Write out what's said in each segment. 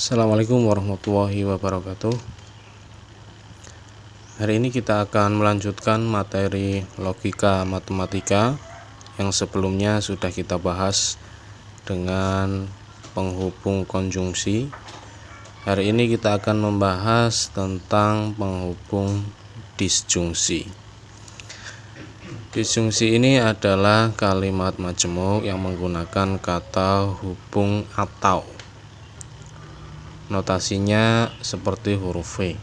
Assalamualaikum warahmatullahi wabarakatuh. Hari ini kita akan melanjutkan materi logika matematika yang sebelumnya sudah kita bahas dengan penghubung konjungsi. Hari ini kita akan membahas tentang penghubung disjungsi. Disjungsi ini adalah kalimat majemuk yang menggunakan kata hubung atau. Notasinya seperti huruf V.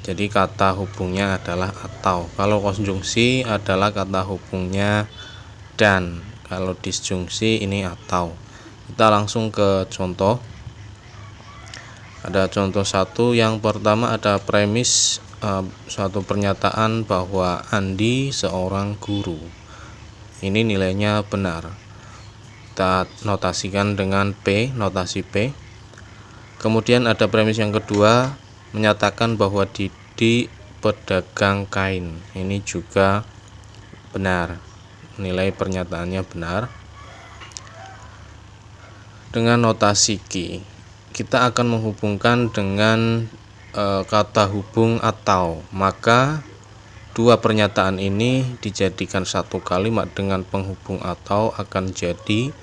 Jadi kata hubungnya adalah atau. Kalau konjungsi adalah kata hubungnya dan. Kalau disjungsi ini atau. Kita langsung ke contoh. Ada contoh satu. Yang pertama ada premis suatu pernyataan bahwa Andi seorang guru. Ini nilainya benar. Kita notasikan dengan P, notasi P. Kemudian ada premis yang kedua, menyatakan bahwa Didi pedagang kain. Ini juga benar, nilai pernyataannya benar. Dengan notasi Q, kita akan menghubungkan dengan kata hubung atau. Maka dua pernyataan ini dijadikan satu kalimat dengan penghubung atau akan jadi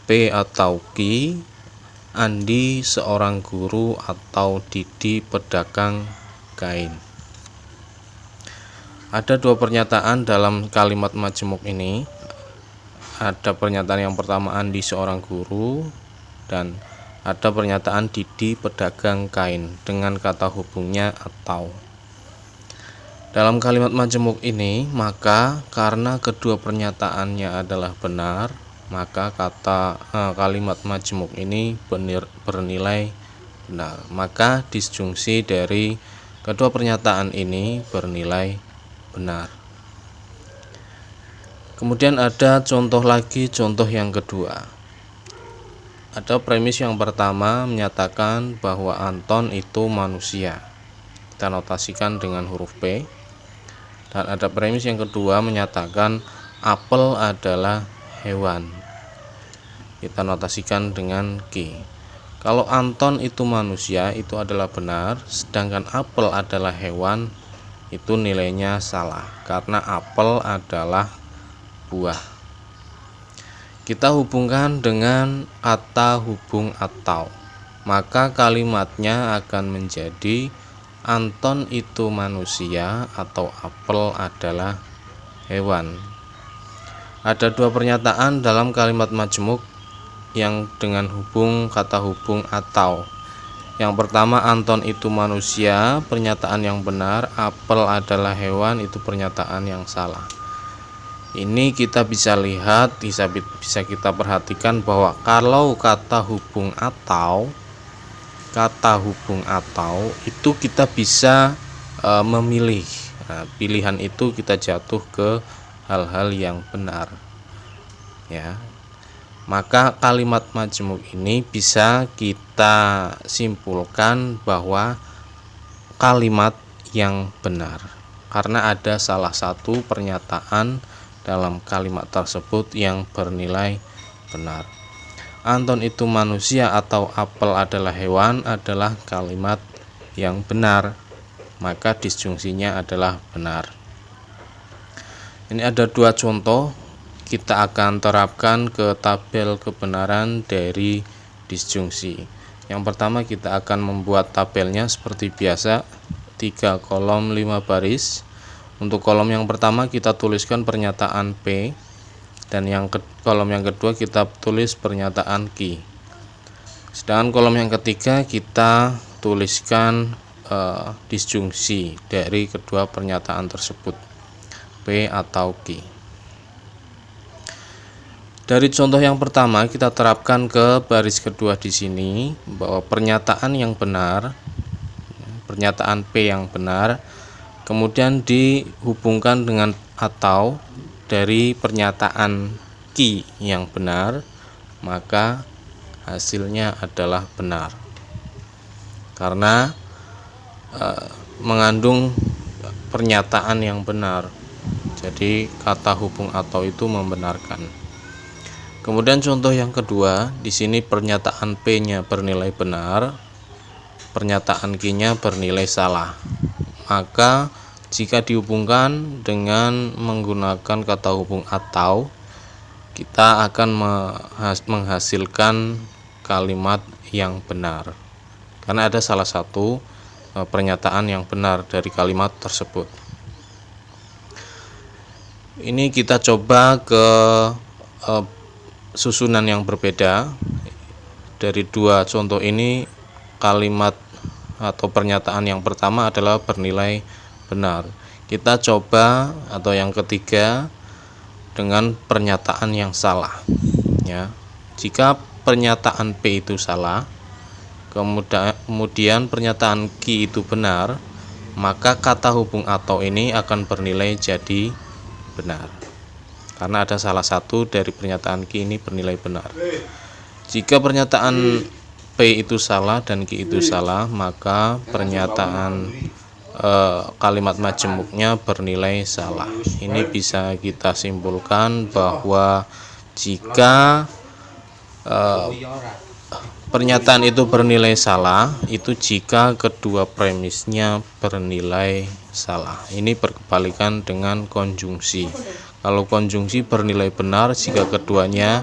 P atau Q, Andi seorang guru atau Didi pedagang kain. Ada dua pernyataan dalam kalimat majemuk ini. Ada pernyataan yang pertama Andi seorang guru dan ada pernyataan Didi pedagang kain dengan kata hubungnya atau. Dalam kalimat majemuk ini, maka karena kedua pernyataannya adalah benar, maka kalimat majemuk ini bernilai benar. Maka disjungsi dari kedua pernyataan ini bernilai benar. Kemudian ada contoh lagi, contoh yang kedua. Ada premis yang pertama menyatakan bahwa Anton itu manusia. Kita notasikan dengan huruf P. Dan ada premis yang kedua menyatakan apel adalah hewan. Kita notasikan dengan Q. Kalau Anton itu manusia itu adalah benar, sedangkan apel adalah hewan itu nilainya salah karena apel adalah buah. Kita hubungkan dengan kata hubung atau. Maka kalimatnya akan menjadi Anton itu manusia atau apel adalah hewan. Ada dua pernyataan dalam kalimat majemuk yang dengan kata hubung atau. Yang pertama Anton itu manusia, pernyataan yang benar, apel adalah hewan itu pernyataan yang salah. Ini kita bisa lihat, bisa kita perhatikan bahwa kalau kata hubung atau itu kita bisa memilih. Nah, pilihan itu kita jatuh ke hal-hal yang benar. Ya. Maka kalimat majemuk ini bisa kita simpulkan bahwa kalimat yang benar karena ada salah satu pernyataan dalam kalimat tersebut yang bernilai benar. Anton itu manusia atau apel adalah hewan adalah kalimat yang benar, maka disjungsinya adalah benar. Ini ada dua contoh, kita akan terapkan ke tabel kebenaran dari disjungsi. Yang pertama kita akan membuat tabelnya seperti biasa, 3 kolom 5 baris. Untuk kolom yang pertama kita tuliskan pernyataan P. Dan kolom yang kedua kita tulis pernyataan Q. Sedangkan kolom yang ketiga kita tuliskan disjungsi dari kedua pernyataan tersebut, P atau Q. Dari contoh yang pertama kita terapkan ke baris kedua di sini bahwa pernyataan yang benar, pernyataan P yang benar, kemudian dihubungkan dengan atau dari pernyataan Q yang benar, maka hasilnya adalah benar karena mengandung pernyataan yang benar. Jadi kata hubung atau itu membenarkan. Kemudian contoh yang kedua, di sini pernyataan P-nya bernilai benar, pernyataan Q-nya bernilai salah. Maka jika dihubungkan dengan menggunakan kata hubung atau, kita akan menghasilkan kalimat yang benar. Karena ada salah satu pernyataan yang benar dari kalimat tersebut. Ini kita coba ke susunan yang berbeda. Dari dua contoh ini, kalimat atau pernyataan yang pertama adalah bernilai benar. Kita coba atau yang ketiga dengan pernyataan yang salah, ya. Jika pernyataan P itu salah, kemudian pernyataan Q itu benar, maka kata hubung atau ini akan bernilai jadi benar. Karena ada salah satu dari pernyataan Q ini bernilai benar. Jika pernyataan P itu salah dan Q itu salah, maka pernyataan kalimat majemuknya bernilai salah. Ini bisa kita simpulkan bahwa jika pernyataan itu bernilai salah, itu jika kedua premisnya bernilai salah. Ini berkebalikan dengan konjungsi. Kalau konjungsi bernilai benar jika keduanya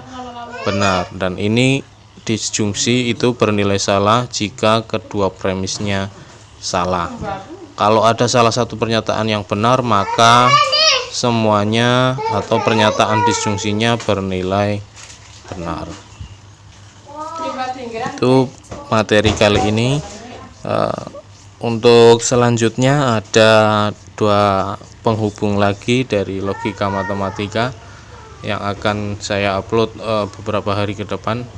benar, dan ini disjungsi itu bernilai salah jika kedua premisnya salah. Kalau ada salah satu pernyataan yang benar, maka semuanya atau pernyataan disjungsinya bernilai benar. Itu materi kali ini. Untuk selanjutnya ada dua penghubung lagi dari logika matematika yang akan saya upload beberapa hari ke depan.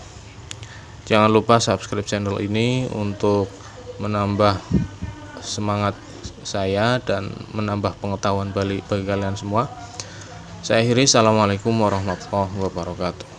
Jangan lupa subscribe channel ini untuk menambah semangat saya dan menambah pengetahuan bagi kalian semua. Saya akhiri, assalamualaikum warahmatullahi wabarakatuh.